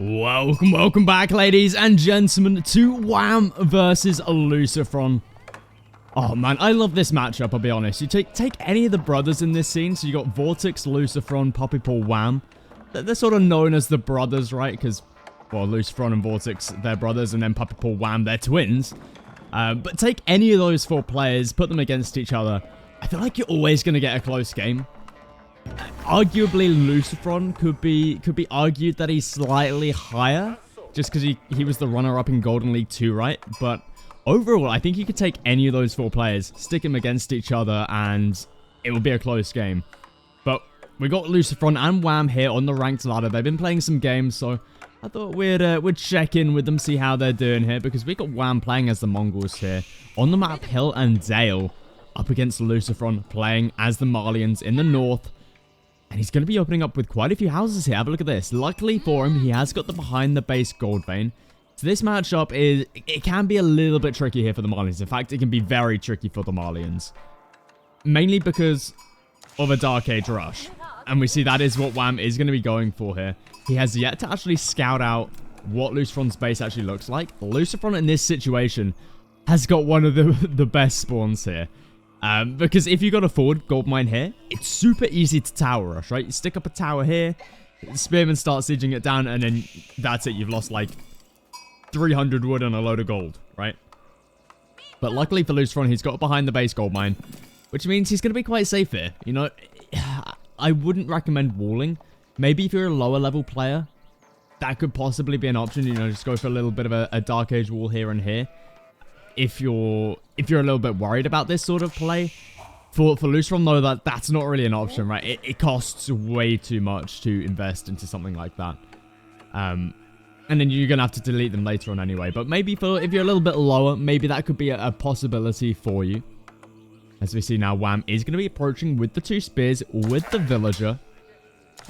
Welcome back, ladies and gentlemen, to Wham versus Lucifron. Oh man, I love this matchup, I'll be honest. You take any of the brothers in this scene, so you got Vortex, Lucifron, Puppy Paw, Wham. They're sort of known as the brothers, right? Because, well, Lucifron and Vortex, they're brothers, and then Puppy Paw, Wham, they're twins. But take any of those four players, put them against each other, I feel like you're always going to get a close game. Arguably, Lucifron could be argued that he's slightly higher, just because he was the runner-up in Golden League 2, right? But overall, I think you could take any of those four players, stick them against each other, and it will be a close game. But we got Lucifron and Wham here on the ranked ladder. They've been playing some games, so I thought we'd check in with them, see how they're doing here, because we got Wham playing as the Mongols here on the map Hill and Dale, up against Lucifron playing as the Malians in the north. And he's going to be opening up with quite a few houses here. Have a look at this. Luckily for him, he has got the behind the base gold vein. So this matchup it can be a little bit tricky here for the Malians. In fact, it can be very tricky for the Malians. Mainly because of a Dark Age rush. And we see that is what Wham is going to be going for here. He has yet to actually scout out what Lucifron's base actually looks like. Lucifron in this situation has got one of the best spawns here. Because if you got a forward gold mine here, it's super easy to tower rush, right? You stick up a tower here, the spearmen start sieging it down, and then that's it. You've lost like 300 wood and a load of gold, right? But luckily for Lucifron, he's got behind the base gold mine, which means he's going to be quite safe here. You know, I wouldn't recommend walling. Maybe if you're a lower level player, that could possibly be an option. You know, just go for a little bit of a Dark Age wall here and here. If you're a little bit worried about this sort of play, for Lucifron though, that's not really an option, right? It costs way too much to invest into something like that, and then you're gonna have to delete them later on anyway. But maybe if you're a little bit lower, maybe that could be a possibility for you. As we see now, Wham is gonna be approaching with the two spears with the villager.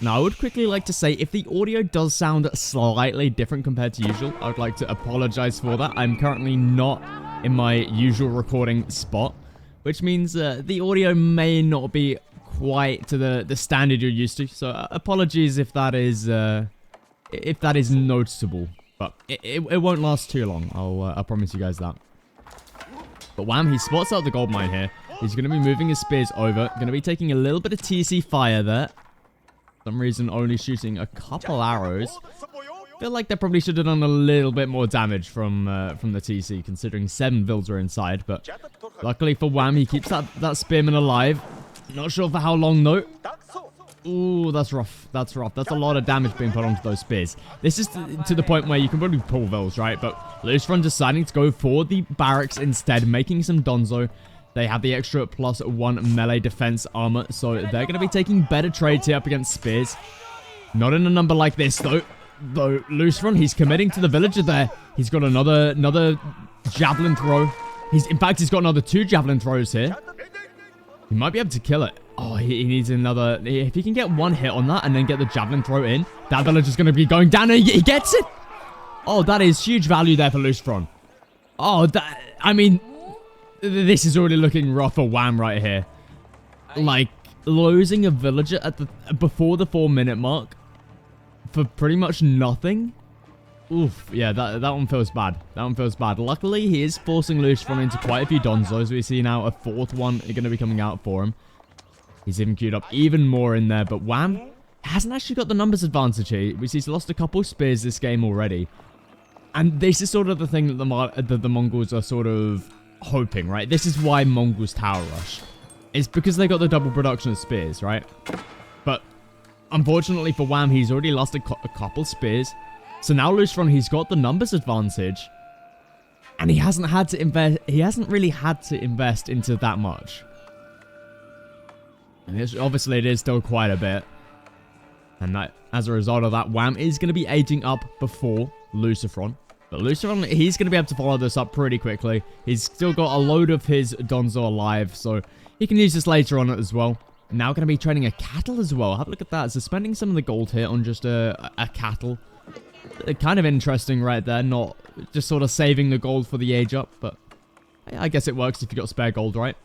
Now, I would quickly like to say, if the audio does sound slightly different compared to usual, I would like to apologize for that. I'm currently not in my usual recording spot, which means the audio may not be quite to the standard you're used to. So apologies if that is noticeable, but it won't last too long. I promise you guys that. But Wham, he spots out the gold mine here. He's going to be moving his spears over. Going to be taking a little bit of TC fire there. For some reason, only shooting a couple arrows. Feel like they probably should have done a little bit more damage from the TC, considering 7 vills were inside. But luckily for Wham, he keeps that spearman alive. Not sure for how long though. Ooh, that's rough. That's rough. That's a lot of damage being put onto those spears. This is to the point where you can probably pull vills, right? But Lucifron deciding to go for the barracks instead, making some Donzo. They have the extra +1 melee defense armor, so they're going to be taking better trades here up against spears. Not in a number like this though. Though Lucifron, he's committing to the villager there. He's got another javelin throw. In fact, he's got another 2 javelin throws here. He might be able to kill it. Oh, he needs another. If he can get 1 hit on that and then get the javelin throw in, that villager's going to be going down, and he gets it. Oh, that is huge value there for Lucifron. Oh, I mean, this is already looking rough for Wham right here. Like, losing a villager before the 4-minute mark for pretty much nothing. Oof, yeah, that one feels bad. That one feels bad. Luckily, he is forcing Lucifron into quite a few Donzos. We see now a 4th one going to be coming out for him. He's even queued up even more in there, but Wham hasn't actually got the numbers advantage here. We see he's lost a couple spears this game already. And this is sort of the thing that the Mongols are sort of hoping, right? This is why Mongols tower rush. It's because they got the double production of spears, right? But unfortunately for Wham, he's already lost a couple spears. So now Lucifron, he's got the numbers advantage, and he hasn't had to invest. He hasn't really had to invest into that much. And obviously, it is still quite a bit. And that, as a result of that, Wham is going to be aging up before Lucifron. But Lucifron, he's going to be able to follow this up pretty quickly. He's still got a load of his Donzo alive, so he can use this later on as well. Now going to be trading a cattle as well. Have a look at that. So spending some of the gold here on just a cattle. Kind of interesting right there. Not just sort of saving the gold for the age up, but I guess it works if you got spare gold, right?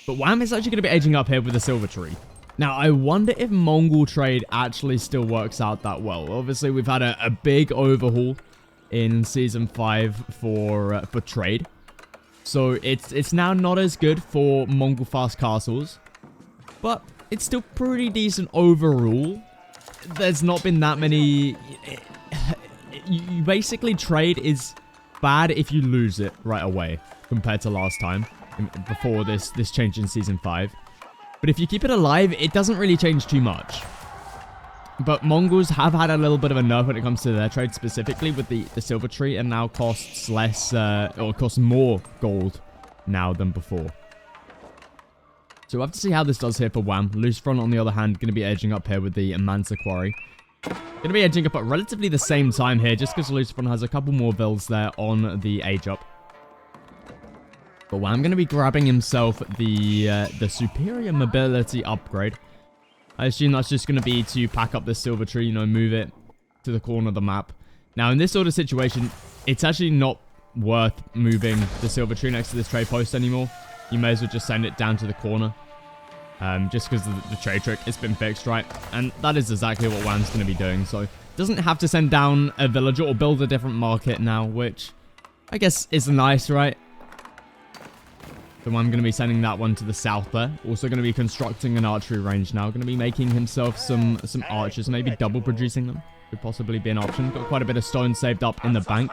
But Wham is actually going to be aging up here with a silver tree. Now, I wonder if Mongol trade actually still works out that well. Obviously, we've had a big overhaul in Season 5 for trade. So, it's now not as good for Mongol fast castles. But it's still pretty decent overall. There's not been that many... You basically, trade is bad if you lose it right away compared to last time, before this change in Season 5. But if you keep it alive, it doesn't really change too much. But Mongols have had a little bit of a nerf when it comes to their trade, specifically with the silver tree, and now costs less, or costs more gold now than before. So we'll have to see how this does here for Wham. Lucifron, on the other hand, going to be edging up here with the Mansa Quarry. Going to be edging up at relatively the same time here, just because Lucifron has a couple more builds there on the age up. But Wham going to be grabbing himself the superior mobility upgrade. I assume that's just going to be to pack up this silver tree, you know, move it to the corner of the map. Now, in this sort of situation, it's actually not worth moving the silver tree next to this trade post anymore. You may as well just send it down to the corner. Just because the trade trick has been fixed, right? And that is exactly what Wham's going to be doing. So, doesn't have to send down a villager or build a different market now, which I guess is nice, right? So I'm going to be sending that one to the south there. Also going to be constructing an archery range now. Going to be making himself some archers. Maybe double producing them. Could possibly be an option. Got quite a bit of stone saved up in the bank.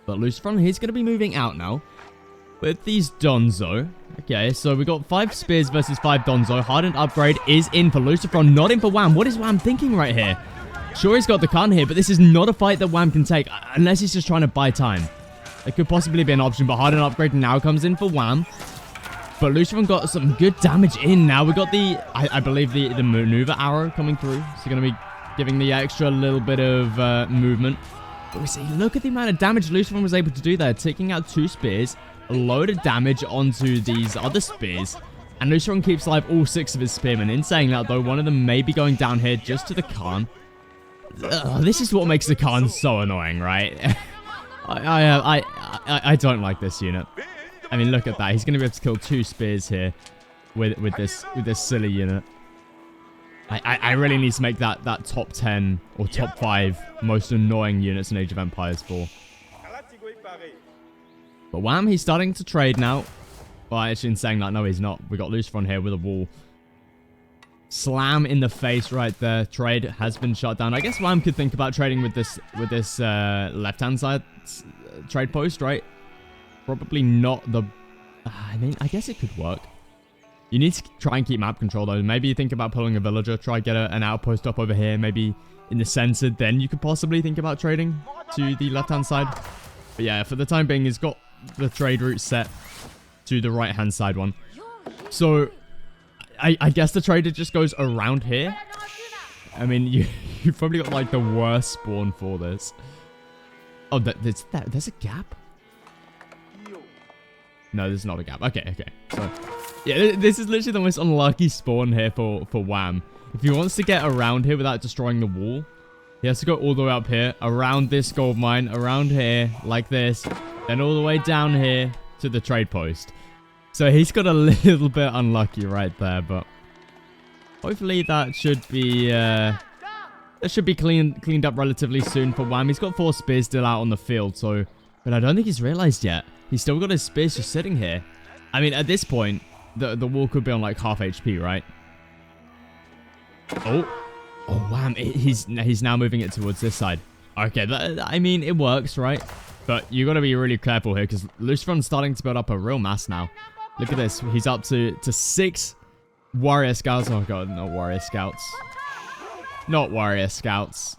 But Lucifron, he's going to be moving out now. With these Donzo. Okay, so we got 5 spears versus 5 Donzo. Hardened upgrade is in for Lucifron, not in for Wham. What is Wham thinking right here? Sure, he's got the Khan here, but this is not a fight that Wham can take. Unless he's just trying to buy time. It could possibly be an option, but Hardened upgrade now comes in for Wham. But Lucifron got some good damage in now. We got the, I believe, the maneuver arrow coming through. So going to be giving the extra little bit of movement. But we see, look at the amount of damage Lucifron was able to do there. Taking out 2 spears, a load of damage onto these other spears. And Lucifron keeps alive all 6 of his spearmen. In saying that, though, one of them may be going down here just to the Khan. This is what makes the Khan so annoying, right? I don't like this unit. I mean, look at that. He's going to be able to kill 2 spears here with this silly unit. I really need to make that top 10 or top 5 most annoying units in Age of Empires 4. But Wham, he's starting to trade now. Well, actually, in saying that, no, he's not. We got Lucifron here with a wall. Slam in the face right there. Trade has been shut down. I guess Wham could think about trading with this left-hand side trade post, right? Probably not the... I mean, I guess it could work. You need to try and keep map control, though. Maybe you think about pulling a villager. Try get an outpost up over here. Maybe in the center. Then you could possibly think about trading to the left-hand side. But yeah, for the time being, he's got the trade route set to the right-hand side one. So... I guess the trader just goes around here. I mean, you've probably got, like, the worst spawn for this. Oh, there's a gap? No, there's not a gap. Okay. So, yeah, this is literally the most unlucky spawn here for Wham. If he wants to get around here without destroying the wall, he has to go all the way up here, around this gold mine, around here, like this, then all the way down here to the trade post. So he's got a little bit unlucky right there, but hopefully that should be cleaned up relatively soon for Wham. He's got 4 spears still out on the field, so but I don't think he's realized yet. He's still got his spears just sitting here. I mean, at this point, the wall could be on like half HP, right? Oh, Wham! He's now moving it towards this side. Okay, I mean it works, right? But you got to be really careful here because Lucifron's starting to build up a real mass now. Look at this. He's up to 6 warrior scouts. Oh, God. No warrior scouts. Not warrior scouts.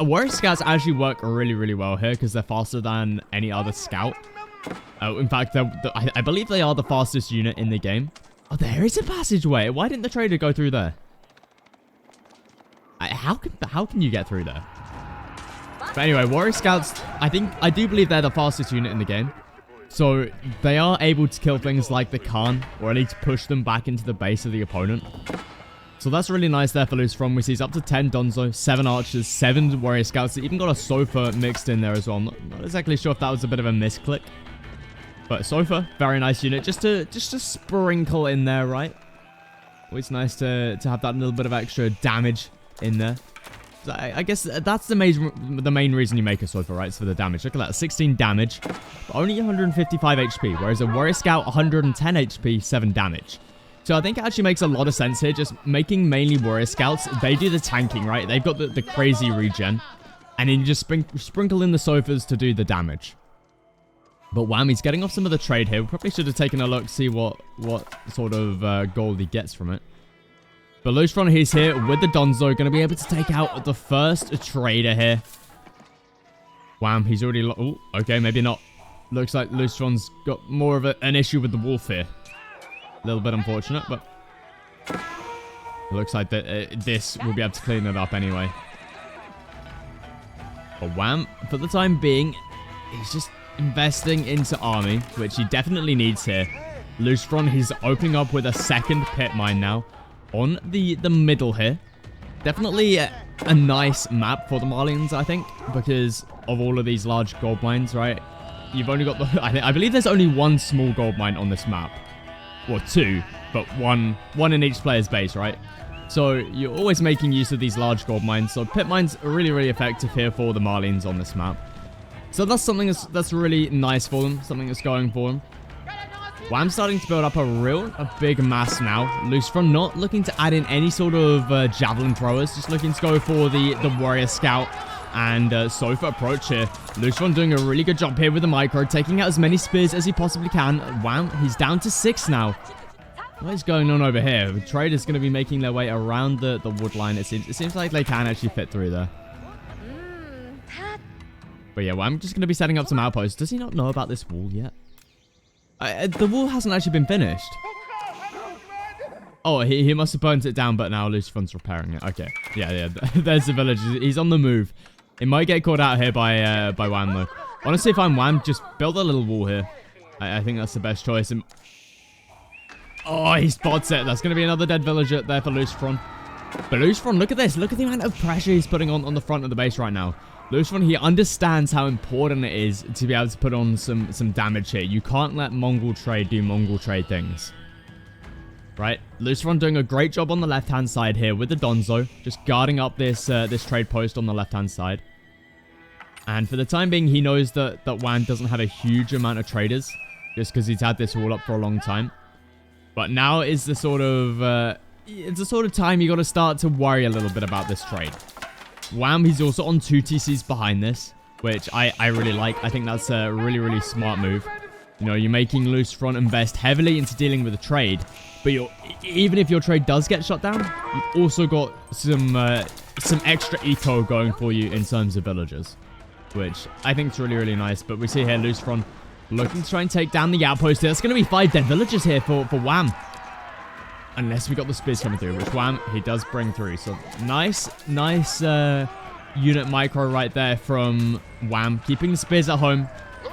Warrior scouts actually work really, really well here because they're faster than any other scout. In fact, I believe they are the fastest unit in the game. Oh, there is a passageway. Why didn't the trader go through there? How can you get through there? But anyway, warrior scouts, I do believe they're the fastest unit in the game. So, they are able to kill things like the Khan, or at least push them back into the base of the opponent. So that's really nice there for Lucifron. We see he's up to 10 Donzo, 7 archers, 7 warrior scouts. Even got a Sofa mixed in there as well. I'm not exactly sure if that was a bit of a misclick. But Sofa, very nice unit. Just to sprinkle in there, right? Always nice to have that little bit of extra damage in there. So I guess that's the main reason you make a Sofa, right? It's for the damage. Look at that, 16 damage, but only 155 HP, whereas a Warrior Scout, 110 HP, 7 damage. So I think it actually makes a lot of sense here, just making mainly Warrior Scouts. They do the tanking, right? They've got the crazy regen, and then you just sprinkle in the Sofas to do the damage. But wham, he's getting off some of the trade here. We probably should have taken a look, see what sort of gold he gets from it. But Lustron, he's here with the Drongo, going to be able to take out the first trader here. Wham, he's already... Oh, okay, maybe not. Looks like Lustron's got more of an issue with the wolf here. A little bit unfortunate, but... It looks like that this will be able to clean it up anyway. But wham, for the time being, he's just investing into army, which he definitely needs here. Lustron, he's opening up with a second pit mine now. On the middle here. Definitely a nice map for the Malians, I think, because of all of these large gold mines, right? You've only got the... I believe there's only one small gold mine on this map. Or two, but one in each player's base, right? So you're always making use of these large gold mines. So pit mines are really, really effective here for the Malians on this map. So that's something that's really nice for them. Something that's going for them. Well, I'm starting to build up a big mass now. Lustron not looking to add in any sort of javelin throwers. Just looking to go for the Warrior Scout and Sofa approach here. Lustron doing a really good job here with the micro. Taking out as many spears as he possibly can. Wow, he's down to 6 now. What is going on over here? The traders going to be making their way around the wood line. It seems like they can actually fit through there. But yeah, well, I'm just going to be setting up some outposts. Does he not know about this wall yet? The wall hasn't actually been finished. Oh, he must have burnt it down, but now Lustron's repairing it. Okay. Yeah. There's the village. He's on the move. He might get caught out here by Wham, though. Honestly, if I'm Wham, just build a little wall here. I think that's the best choice. Oh, he spots it. That's going to be another dead villager there for Lustron. But Lustron, look at this. Look at the amount of pressure he's putting on the front of the base right now. Lustron, he understands how important it is to be able to put on some damage here. You can't let Mongol trade do Mongol trade things. Right? Lustron doing a great job on the left-hand side here with the Drongo. Just guarding up this trade post on the left-hand side. And for the time being, he knows that Wan doesn't have a huge amount of traders. Just because he's had this wall up for a long time. But now is the sort of... it's the sort of time you got to start to worry a little bit about this trade. Wham, he's also on 2 TCs behind this, which I really like. I think that's a really, really smart move. You know, you're making Lustron invest heavily into dealing with the trade, but even if your trade does get shut down, you've also got some extra eco going for you in terms of villagers, which I think is really, really nice. But we see here Lustron looking to try and take down the outpost. There's going to be 5 dead villagers here for Wham. Unless we got the spears coming through, which Wham, he does bring through. So nice unit micro right there from Wham. Keeping the spears at home.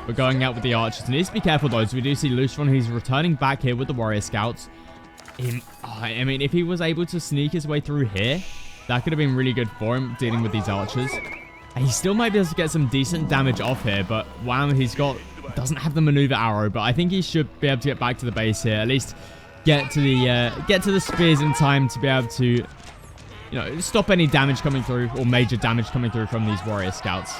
We're going out with the archers. Needs to be careful though. So we do see Lustron, he's returning back here with the warrior scouts. I mean, if he was able to sneak his way through here, that could have been really good for him dealing with these archers. He still might be able to get some decent damage off here, but Wham, doesn't have the maneuver arrow, but I think he should be able to get back to the base here. At least get to the spears in time to be able to, you know, stop any damage coming through or major damage coming through from these warrior scouts.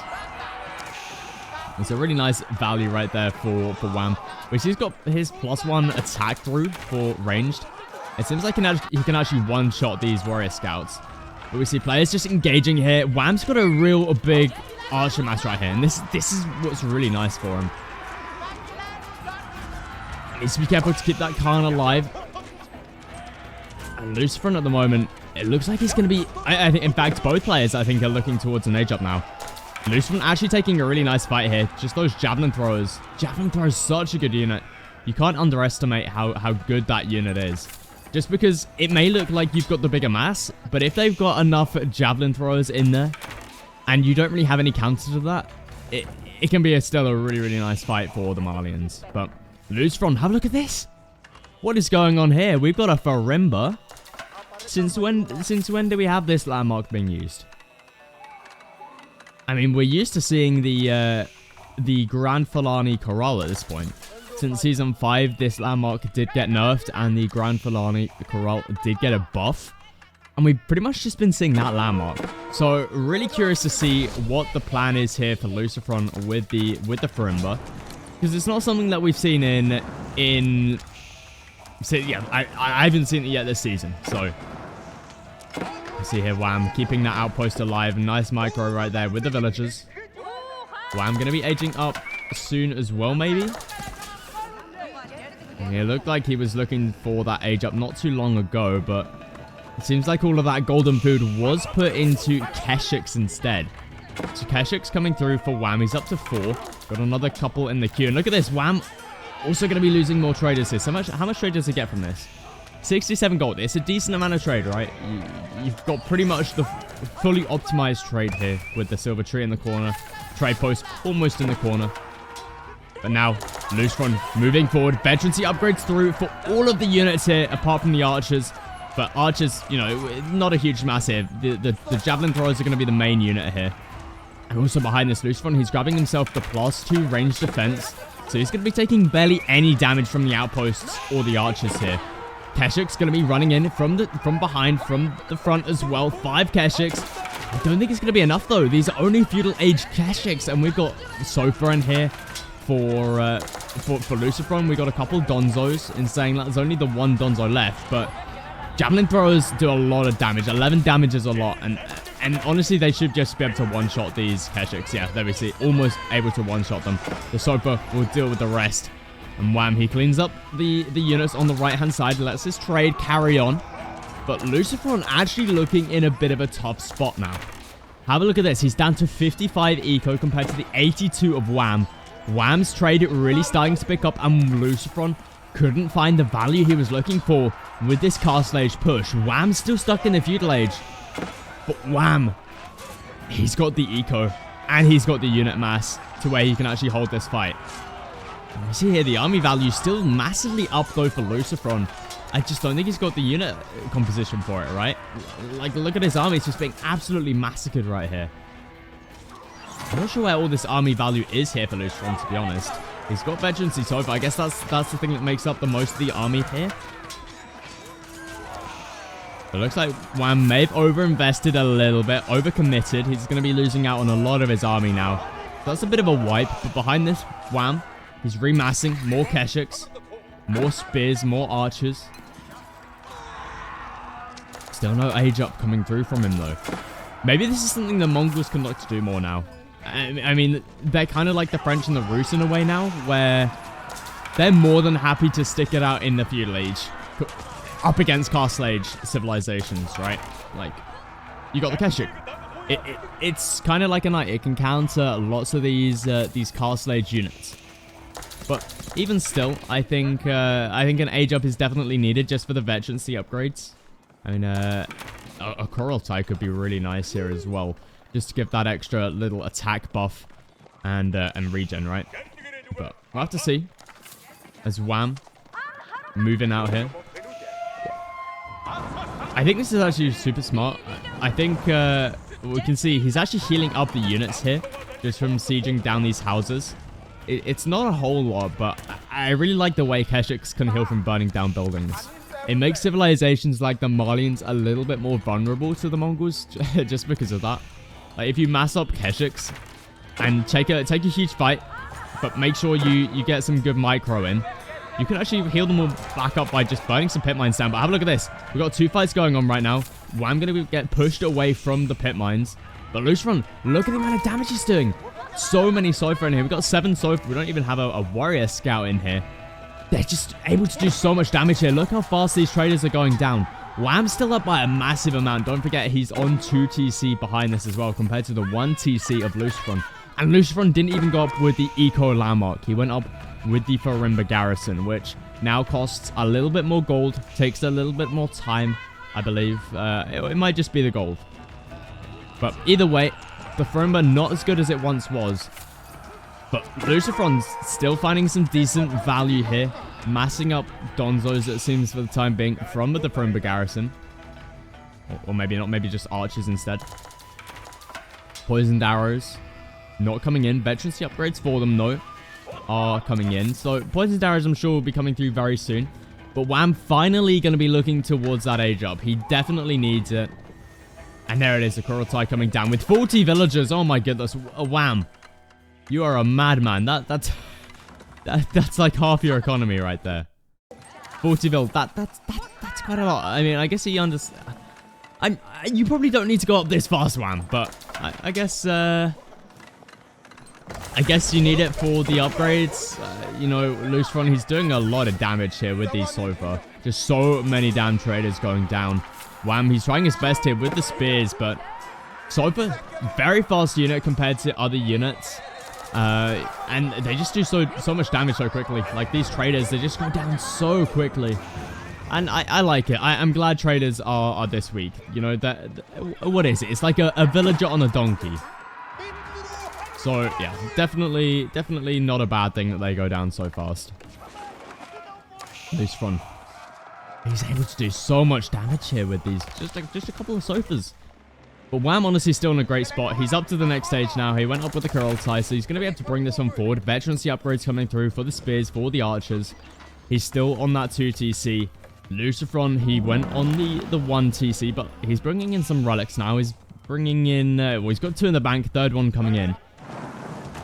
It's a really nice value right there for Wham, which he's got his +1 attack through for ranged. It seems like he can actually one-shot these warrior scouts. But we see players just engaging here. Wham's got a big archer mass right here, and this is what's really nice for him. Needs to be careful to keep that Khan alive. And Lustron at the moment, it looks like he's going to be... I think, in fact, both players, I think, are looking towards an age up now. Lustron actually taking a really nice fight here. Just those javelin throwers. Javelin throwers, such a good unit. You can't underestimate how good that unit is. Just because it may look like you've got the bigger mass, but if they've got enough javelin throwers in there, and you don't really have any counter to that, it can be still a really, really nice fight for the Malians. But Lustron, have a look at this. What is going on here? We've got a Farimba. Since when do we have this landmark being used? I mean, we're used to seeing the Grand Fulani Corral at this point. since Season 5, this landmark did get nerfed, and the Grand Fulani Corral did get a buff. And we've pretty much just been seeing that landmark. So, really curious to see what the plan is here for Lucifron with the Farimba. Because it's not something that we've seen so, yeah, I haven't seen it yet this season, so... You see here, Wham, keeping that outpost alive. Nice micro right there with the villagers. Wham going to be aging up soon as well, maybe? And it looked like he was looking for that age up not too long ago, but... It seems like all of that golden food was put into Keshiks instead. So Keshik's coming through for Wham. He's up to 4. Got another couple in the queue. And look at this, Wham also going to be losing more traders here. So how much trade does he get from this? 67 gold. It's a decent amount of trade, right? You've got pretty much the fully optimized trade here with the silver tree in the corner. Trade post almost in the corner. But now, Lucifron moving forward. Veterancy upgrades through for all of the units here, apart from the archers. But archers, you know, not a huge mass here. The javelin throwers are going to be the main unit here. And also behind this Lucifron, he's grabbing himself the +2 range defense. So he's going to be taking barely any damage from the outposts or the archers here. Keshik's going to be running in from behind, from the front as well. 5 Keshiks. I don't think it's going to be enough, though. These are only feudal age Keshiks, and we've got Sofa in here for Lucifron. We got a couple Donzos, in saying that there's only the one Donzo left, but javelin throwers do a lot of damage. 11 damage is a lot, and honestly, they should just be able to one-shot these Keshiks. Yeah, there we see, almost able to one-shot them. The Sofa will deal with the rest. And Wham, he cleans up the units on the right-hand side, lets his trade carry on. But Lucifron actually looking in a bit of a tough spot now. Have a look at this. He's down to 55 eco compared to the 82 of Wham. Wham's trade really starting to pick up, and Lucifron couldn't find the value he was looking for with this Castle Age push. Wham's still stuck in the feudal age. But Wham, he's got the eco, and he's got the unit mass to where he can actually hold this fight. You see here, the army value still massively up, though, for Lucifron. I just don't think he's got the unit composition for it, right? Like, look at his army. It's just being absolutely massacred right here. I'm not sure where all this army value is here for Lucifron, to be honest. He's got veterancy, so I guess that's the thing that makes up the most of the army here. It looks like Wham may have overinvested a little bit, overcommitted. He's going to be losing out on a lot of his army now. So that's a bit of a wipe, but behind this, Wham, he's remassing more Keshiks, more spears, more archers. Still no age up coming through from him, though. Maybe this is something the Mongols can look to do more now. I mean, they're kind of like the French and the Rus in a way now, where they're more than happy to stick it out in the feudal age, up against Castle Age civilizations, right? Like, you got the Keshik. It's kind of like a knight. It can counter lots of these Castle Age units. But even still, I think an age up is definitely needed just for the veterancy upgrades. I mean, a coral tie could be really nice here as well, just to give that extra little attack buff and regen, right? But we'll have to see. As Wham moving out here. I think this is actually super smart. I think we can see he's actually healing up the units here just from sieging down these houses. It's not a whole lot, but I really like the way Keshiks can heal from burning down buildings. It makes civilizations like the Malians a little bit more vulnerable to the Mongols just because of that. Like, if you mass up Keshiks and take a huge fight, but make sure you get some good micro in, you can actually heal them all back up by just burning some pit mines down. But have a look at this. We've got 2 fights going on right now. Wham going to get pushed away from the pit mines. But Lucifron, look at the amount of damage he's doing. So many Sofa in here. We've got 7 Sofa. We don't even have a warrior scout in here. They're just able to do so much damage here. Look how fast these traders are going down. Wham's still up by a massive amount. Don't forget, he's on 2 TC behind this as well, compared to the 1 TC of Lucifron. And Lucifron didn't even go up with the Eco Landmark. He went up with the Farimba Garrison, which now costs a little bit more gold. Takes a little bit more time, I believe. It might just be the gold. But either way, the Farimba not as good as it once was. But Lucifron's still finding some decent value here. Massing up Donzos, it seems, for the time being, from the Farimba Garrison. Or maybe not, maybe just archers instead. Poisoned arrows. Not coming in. Veterancy upgrades for them, though. are coming in. So poison arrows, I'm sure, will be coming through very soon. But Wham finally going to be looking towards that age up. He definitely needs it. And there it is, the Kurultai coming down with 40 villagers. Oh my goodness, Wham. You are a madman. That's like half your economy right there. 40 vil. That's quite a lot. I mean, I guess he understands. You probably don't need to go up this fast, Wham. But I guess you need it for the upgrades. You know, Lucifron, he's doing a lot of damage here with these Sofa. Just so many damn traders going down. Wham, he's trying his best here with the spears, but Sofa, very fast unit compared to other units. And they just do so much damage so quickly. Like, these traders, they just go down so quickly. And I like it. I'm glad traders are this weak. You know, what is it? It's like a villager on a donkey. So, yeah, definitely not a bad thing that they go down so fast. Lucifron, he's able to do so much damage here with these. Just a couple of Sofas. But Wham, honestly, still in a great spot. He's up to the next stage now. He went up with the Kurultai, so he's going to be able to bring this one forward. Veterancy upgrades coming through for the spears, for the archers. He's still on that 2 TC. Lucifron, he went on the 1 TC, but he's bringing in some relics now. He's bringing in, well, he's got 2 in the bank, third one coming in.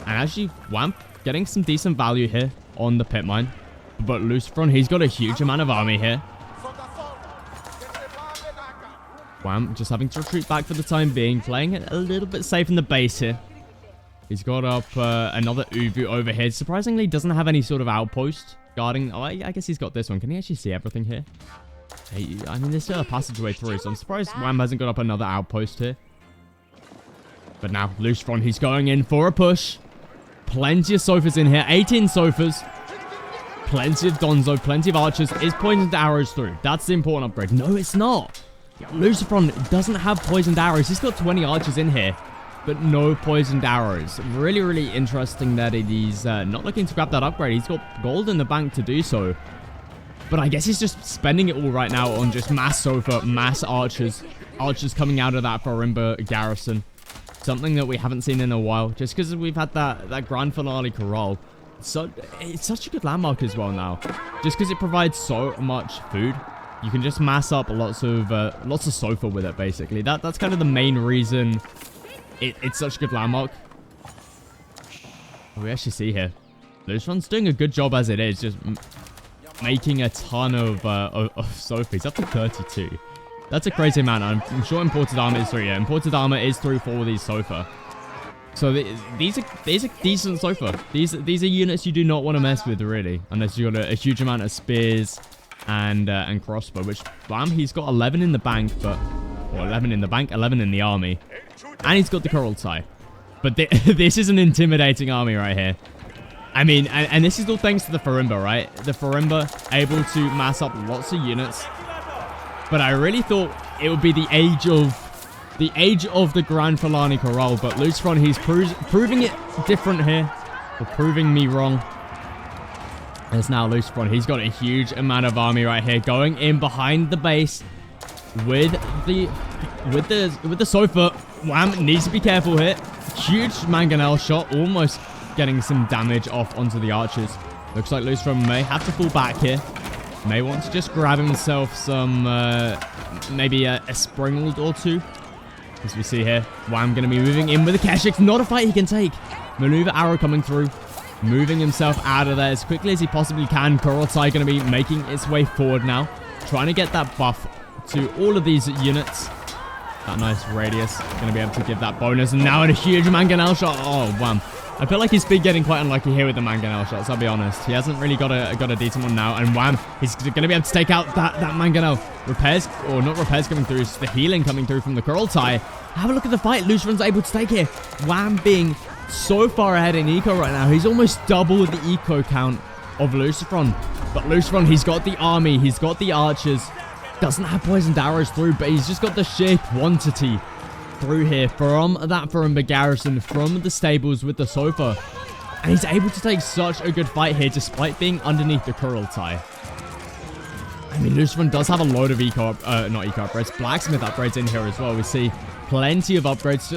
And actually, Wham getting some decent value here on the pit mine. But Lucifron, he's got a huge amount of army here. Wham just having to retreat back for the time being, playing it a little bit safe in the base here. He's got up another Uvu over here. Surprisingly, doesn't have any sort of outpost guarding. Oh, I guess he's got this one. Can he actually see everything here? Hey, I mean, there's still a passageway through, so I'm surprised Wham hasn't got up another outpost here. But now, Lucifron, he's going in for a push. Plenty of Sofas in here. 18 Sofas. Plenty of Donzo. Plenty of archers. Is poisoned arrows through? That's the important upgrade. No, it's not. Lucifron doesn't have poisoned arrows. He's got 20 archers in here, but no poisoned arrows. Really interesting that he's not looking to grab that upgrade. He's got gold in the bank to do so. But I guess he's just spending it all right now on just mass Sofa, mass archers. Archers coming out of that Farimba garrison. Something that we haven't seen in a while, just because we've had that grand finale corral. So it's such a good landmark as well now, just because it provides so much food. You can just mass up lots of Sofa with it, basically. That's kind of the main reason it's such a good landmark. We actually see here, Lucifron's doing a good job as it is, just making a ton of Sofa. He's up to 32. That's a crazy amount. I'm sure imported armor is through. Yeah, imported armor is through for all these Sofa. So these are decent Sofa. These are units you do not want to mess with, really, unless you got a huge amount of spears and crossbow, which, bam, he's got 11 in the bank, but, or 11 in the bank, 11 in the army, and he's got the Kurultai. But this is an intimidating army right here. I mean, and this is all thanks to the Farimba, right? The Farimba able to mass up lots of units. But I really thought it would be the age of the Grand Fulani Corral, but Lucifron, he's proving it different here, or proving me wrong. There's now Lucifron. He's got a huge amount of army right here, going in behind the base with the Sofa. Wham needs to be careful here. Huge mangonel shot, almost getting some damage off onto the archers. Looks like Lucifron may have to fall back here. May want to just grab himself some, maybe a springald or two. As we see here, Wham going to be moving in with the Keshiks. Not a fight he can take. Maneuver arrow coming through. Moving himself out of there as quickly as he possibly can. Kurultai going to be making its way forward now. Trying to get that buff to all of these units. That nice radius. Going to be able to give that bonus. And now in a huge mangonel shot. Oh, Wham. I feel like he's been getting quite unlucky here with the mangonel shots, I'll be honest. He hasn't really got a decent one now. And Wham, he's going to be able to take out that mangonel. Repairs, or not repairs coming through, it's the healing coming through from the Kurultai. Have a look at the fight Lucifron's able to take here. Wham being so far ahead in eco right now. He's almost double the eco count of Lucifron. But Lucifron, he's got the army, he's got the archers. Doesn't have poisoned arrows through, but he's just got the sheer quantity through here from that Farimba garrison, from the stables with the Sofa. And he's able to take such a good fight here despite being underneath the Kurultai. I mean, Lucifron does have a load of not eco upgrades, blacksmith upgrades in here as well. We see plenty of upgrades,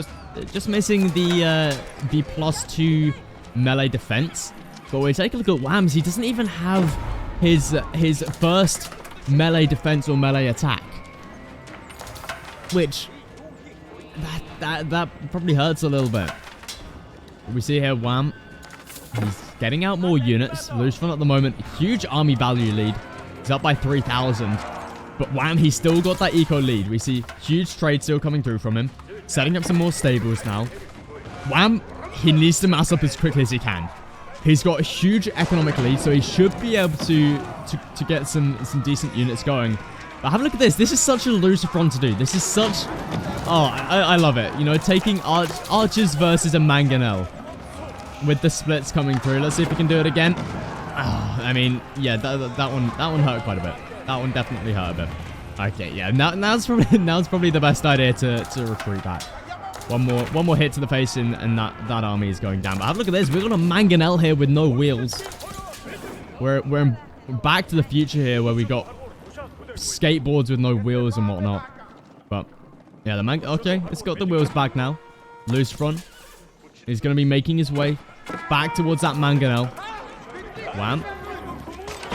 just missing the +2 melee defense. But we take a look at Whams. He doesn't even have his first melee defense or melee attack. Which, that probably hurts a little bit. We see here Wham. He's getting out more units. Lucifron at the moment, huge army value lead. He's up by 3,000. But Wham, he's still got that eco lead. We see huge trade still coming through from him. Setting up some more stables now. Wham, he needs to mass up as quickly as he can. He's got a huge economic lead, so he should be able to get some decent units going. But have a look at this. This is such a Lucifron to do. This is such... Oh, I love it. You know, taking archers versus a mangonel. With the splits coming through. Let's see if we can do it again. Oh, I mean, yeah, that one hurt quite a bit. That one definitely hurt a bit. Okay, yeah, now's probably the best idea to recruit back. One more hit to the face and that army is going down. But have a look at this. We've got a mangonel here with no wheels. We're in Back to the Future here where we got skateboards with no wheels and whatnot. But yeah, okay, it's got the wheels back now. Lucifron is going to be making his way back towards that mangonel. Wham.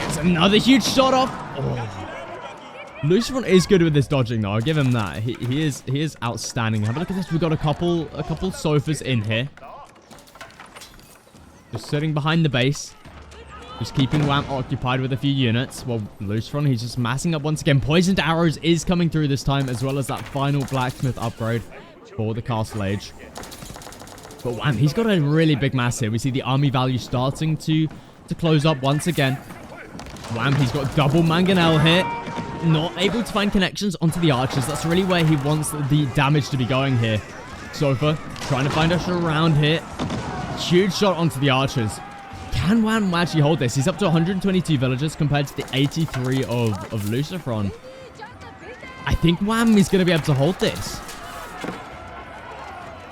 It's another huge shot off. Oh. Lucifron is good with this dodging though. I'll give him that. He is outstanding. Have a look at this. We've got a couple sofas in here. Just sitting behind the base. Just keeping Wham occupied with a few units. Well, Lucifron, he's just massing up once again. Poisoned arrows is coming through this time, as well as that final blacksmith upgrade for the castle age. But Wham, he's got a really big mass here. We see the army value starting to close up once again. Wham, he's got double mangonel here. Not able to find connections onto the archers. That's really where he wants the damage to be going here. Sofa trying to find us around here. Huge shot onto the archers. Can Wham actually hold this? He's up to 122 villagers compared to the 83 of Lucifron. I think Wham is going to be able to hold this.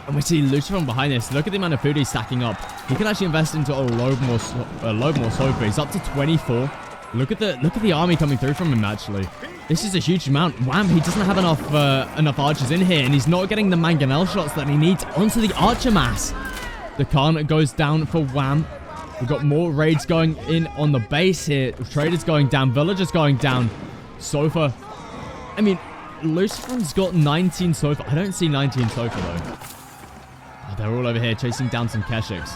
And we see Lucifron behind this. Look at the amount of food he's stacking up. He can actually invest into a load more sofa. He's up to 24. Look at the army coming through from him, actually. This is a huge amount. Wham, he doesn't have enough archers in here, and he's not getting the mangonel shots that he needs onto the archer mass. The Khan goes down for Wham. We've got more raids going in on the base here. Traders going down. Villagers going down. Sofa. I mean, Lucifron's got 19 Sofa. I don't see 19 Sofa, though. Oh, they're all over here chasing down some Keshiks.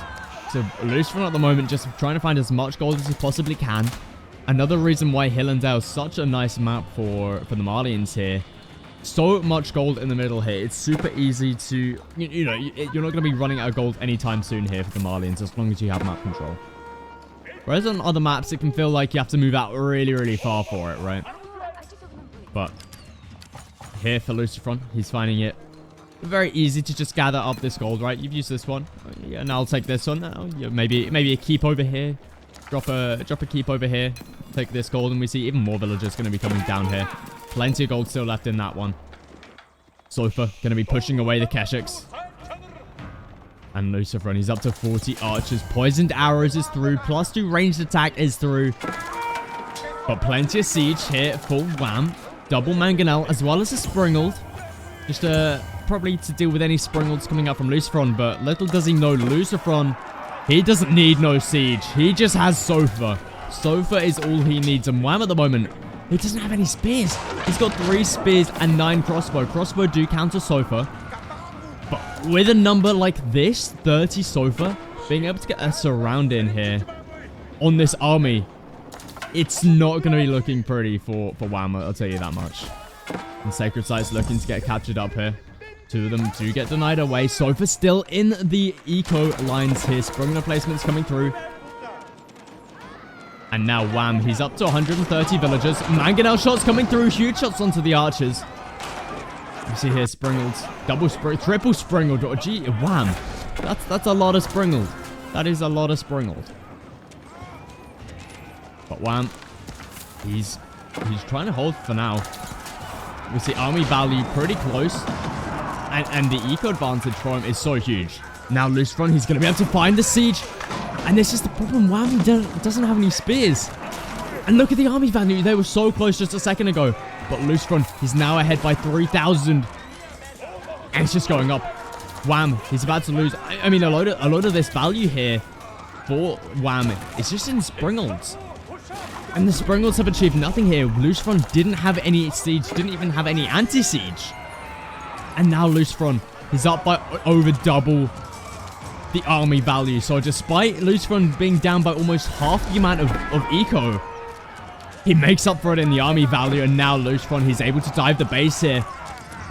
So, Lucifron at the moment just trying to find as much gold as he possibly can. Another reason why Hillendale is such a nice map for the Malians here. So much gold in the middle here. It's super easy to... You know, you're not going to be running out of gold anytime soon here for the Malians, as long as you have map control. Whereas on other maps, it can feel like you have to move out really, really far for it, right? But here for Lucifron, he's finding it very easy to just gather up this gold, right? You've used this one. Yeah, and I'll take this one now. Yeah, maybe a keep over here. Drop a keep over here. Take this gold, and we see even more villagers going to be coming down here. Plenty of gold still left in that one. Sofa going to be pushing away the Keshiks. And Lucifron, he's up to 40 archers. Poisoned arrows is through. +2 ranged attack is through. But plenty of siege here for Wham. Double mangonel as well as a springald. Just probably to deal with any springalds coming up from Lucifron. But little does he know, Lucifron, he doesn't need no siege. He just has Sofa. Sofa is all he needs. And Wham at the moment, he doesn't have any spears. He's got 3 spears and 9 crossbow. Crossbow do counter Sofa. But with a number like this, 30 Sofa, being able to get a surround in here on this army, it's not going to be looking pretty for Wham, I'll tell you that much. And Sacred Sight's looking to get captured up here. 2 of them do get denied away. Sofa still in the eco lines here. Sprung replacements coming through. And now Wham, he's up to 130 villagers. Mangonel shots coming through. Huge shots onto the archers. You see here springalds. Triple springled. Oh, gee, Wham. That's a lot of springled. That is a lot of springled. But Wham, he's trying to hold for now. We see army value pretty close. And the eco advantage for him is so huge. Now Lucifron, he's going to be able to find the siege. And this is the problem. Wham, he doesn't have any spears. And look at the army value. They were so close just a second ago. But Lucifron, he's now ahead by 3,000. And it's just going up. Wham, he's about to lose. I mean, a load of this value here for Wham is just in Springles. And the Springles have achieved nothing here. Lucifron didn't have any siege, didn't even have any anti-siege. And now Lucifron is up by over double the army value. So despite Lucifron being down by almost half the amount of eco, he makes up for it in the army value. And now Lucifron, he's able to dive the base here.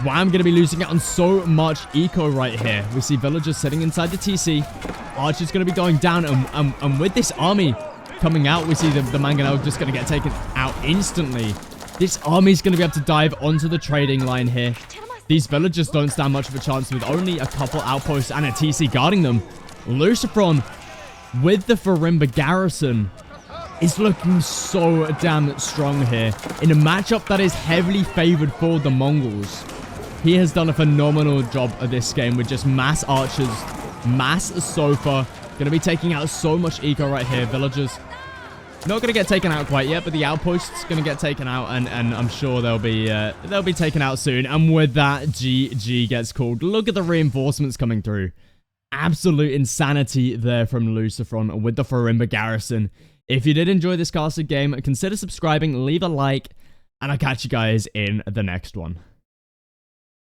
Wham going to be losing out on so much eco right here. We see villagers sitting inside the TC. Archer's going to be going down. And with this army coming out, we see the Mangonel just going to get taken out instantly. This army's going to be able to dive onto the trading line here. These villagers don't stand much of a chance with only a couple outposts and a TC guarding them. Lucifron, with the Farimba Garrison, is looking so damn strong here in a matchup that is heavily favored for the Mongols. He has done a phenomenal job of this game with just mass archers, mass sofa. Going to be taking out so much eco right here. Villagers not going to get taken out quite yet, but the outposts going to get taken out, and I'm sure they'll be taken out soon. And with that, GG gets called. Look at the reinforcements coming through. Absolute insanity there from Lucifron with the Farimba Garrison. If you did enjoy this casted game, consider subscribing, leave a like, and I'll catch you guys in the next one.